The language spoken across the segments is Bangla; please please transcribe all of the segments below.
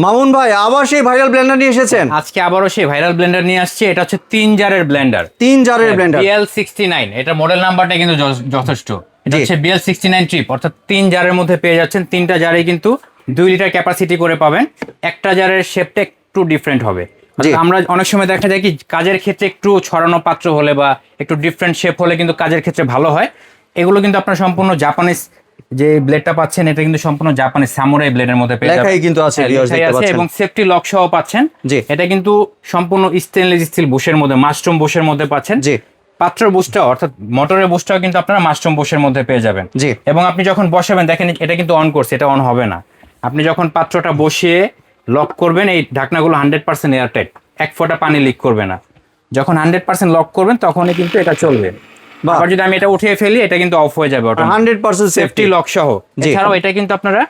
মামুন ভাই আবার সেই ভাইরাল ব্লেন্ডার নিয়ে এসেছেন। আজকে আবারও সেই ভাইরাল ব্লেন্ডার নিয়ে আসছে। এটা হচ্ছে 3 জারের ব্লেন্ডার। 3 জারের ব্লেন্ডার BL69, এটা মডেল নাম্বারটা কিন্তু যথেষ্ট। এটা হচ্ছে BL69 ট্রিপ, অর্থাৎ 3 জারের মধ্যে পেয়ে যাচ্ছেন। 3টা জারেই কিন্তু 2 লিটার ক্যাপাসিটি করে পাবেন। একটা জারের শেপটা একটু ডিফারেন্ট হবে। আমরা অনেক সময় দেখা যায় কি কাজের ক্ষেত্রে একটু ছড়ানো পাত্র হলে বা একটু ডিফারেন্ট শেপ হলে কিন্তু কাজের ক্ষেত্রে ভালো হয়। এগুলো কিন্তু আপনার সম্পূর্ণ জাপানিজ যে ব্লেডটা পাচ্ছেন, এটা কিন্তু সম্পূর্ণ জাপানিজ সামুরাই ব্লেডের মধ্যে পেয়ে যাবেন। লেখাই কিন্তু আছে, এবং সেফটি লক সহ পাচ্ছেন। এটা কিন্তু সম্পূর্ণ স্টেনলেস স্টিল বুশের মধ্যে, মাশরুম বুশের মধ্যে পাচ্ছেন। পাত্র বুশটা অর্থাৎ মোটরের বুশটাও কিন্তু আপনারা মাশরুম বুশের মধ্যে পেয়ে যাবেন। এবং আপনি যখন বসাবেন দেখেন এটা কিন্তু অন করছে, এটা অন হবে না। আপনি যখন পাত্রটা বসিয়ে লক করবেন, এই ঢাকনাগুলো 100% এয়ারটাইট, এক ফোঁটা পানি লিক করবে না। যখন 100% লক করবেন তখনই কিন্তু এটা চলবে। আবার যদি আমি এটা উঠিয়ে ফেলি এটা কিন্তু অফ হয়ে যাবে। 100% সেফটি লক সহ। এছাড়াও এটা কিন্তু আপনারা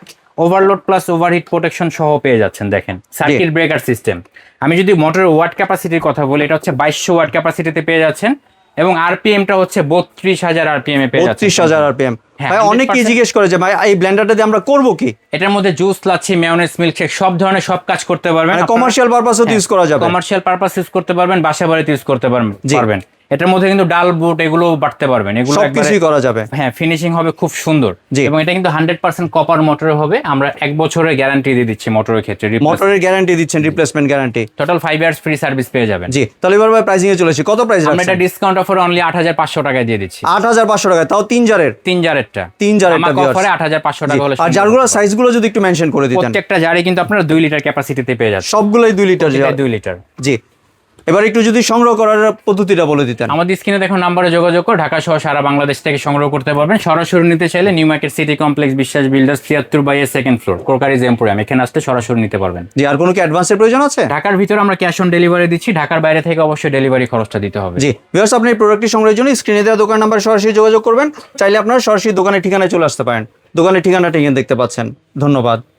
ওভারলোড প্লাস ওভারহিট প্রোটেকশন সহ পেয়ে যাচ্ছেন। দেখেন সার্কিট ব্রেকার সিস্টেম। আমি যদি মোটরের ওয়াট ক্যাপাসিটির কথা বলি, এটা হচ্ছে 2200 ওয়াট ক্যাপাসিটিতে পেয়ে যাচ্ছেন। এবং আরপিএমটা হচ্ছে 32000 আরপিএম এ পেয়ে যাচ্ছেন। 32000 আরপিএম। ভাই অনেকেই জিজ্ঞেস করে যে ভাই এই ব্লেন্ডারটা দিয়ে আমরা করব কি? এটার মধ্যে জুস, লাচ্ছি, মেয়োনেজ, মিল্কশেক সব ধরনের সব কাজ করতে পারবেন। কমার্শিয়াল পারপাসও ইউজ করা যাবে। কমার্শিয়াল পারপাস ইউজ করতে পারবেন, বাসা বাড়িতে ইউজ করতে পারবেন। এটার মধ্যে কিন্তু ডাল বুট এগুলো বাড়তে পারবেন, এগুলো সবকিছুই করা যাবে। হ্যাঁ, ফিনিশিং হবে খুব সুন্দর। এবং এটা কিন্তু 100% কপার মোটর হবে। আমরা 1 বছরের গ্যারান্টি দিয়ে দিচ্ছি মোটরের ক্ষেত্রে। মোটরের গ্যারান্টি দিচ্ছেন, replacement guarantee. Total 5 years free service পেয়ে যাবেন। জি, তাহলে এবার ভাই প্রাইসিং এ চলেছি। কত প্রাইস আমরা এটা ডিসকাউন্ট অফারে অনলি 8500 টাকায় দিয়ে দিচ্ছি। 8500 টাকা, তাও 3 জারেরটা। আমাকে অফারে 8500 টাকা হলে। আর জারগুলো সাইজগুলো যদি একটু মেনশন করে দিতেন। প্রত্যেকটা জারে কিন্তু আপনারা 2 লিটার ক্যাপাসিটিতে পেয়ে যাচ্ছেন। সবগুলোই 2 লিটার। 2 লিটার। জি, এবার একটু যদি সংগ্রহ করার পদ্ধতিটা বলে দিতেন। আমাদের স্ক্রিনে দেখুন নাম্বারে যোগাযোগ করে ঢাকা সহ সারা বাংলাদেশ থেকে সংগ্রহ করতে পারবেন। সরাসরি নিতে চাইলে New Market City Complex, Biswas Builders, 73/A second floor, কোরকারিজ এম্পোরিয়াম, এখানে আসতে সরাসরি নিতে পারবেন। জি, আর কোনো কি অ্যাডভান্সের প্রয়োজন আছে? ঢাকার ভিতরে আমরা ক্যাশ অন ডেলিভারি দিচ্ছি, ঢাকার বাইরে থেকে অবশ্যই ডেলিভারি খরচটা দিতে হবে। জি ভিউয়ার্স, আপনি এই প্রোডাক্টটি সংগ্রহের জন্য স্ক্রিনে দেওয়া দোকান নাম্বার সরাসরি যোগাযোগ করবেন। চাইলে আপনারা সরাসরি দোকানের ঠিকানায় চলে আসতে পারেন। দোকানের ঠিকানাটা এখানে দেখতে পাচ্ছেন। ধন্যবাদ।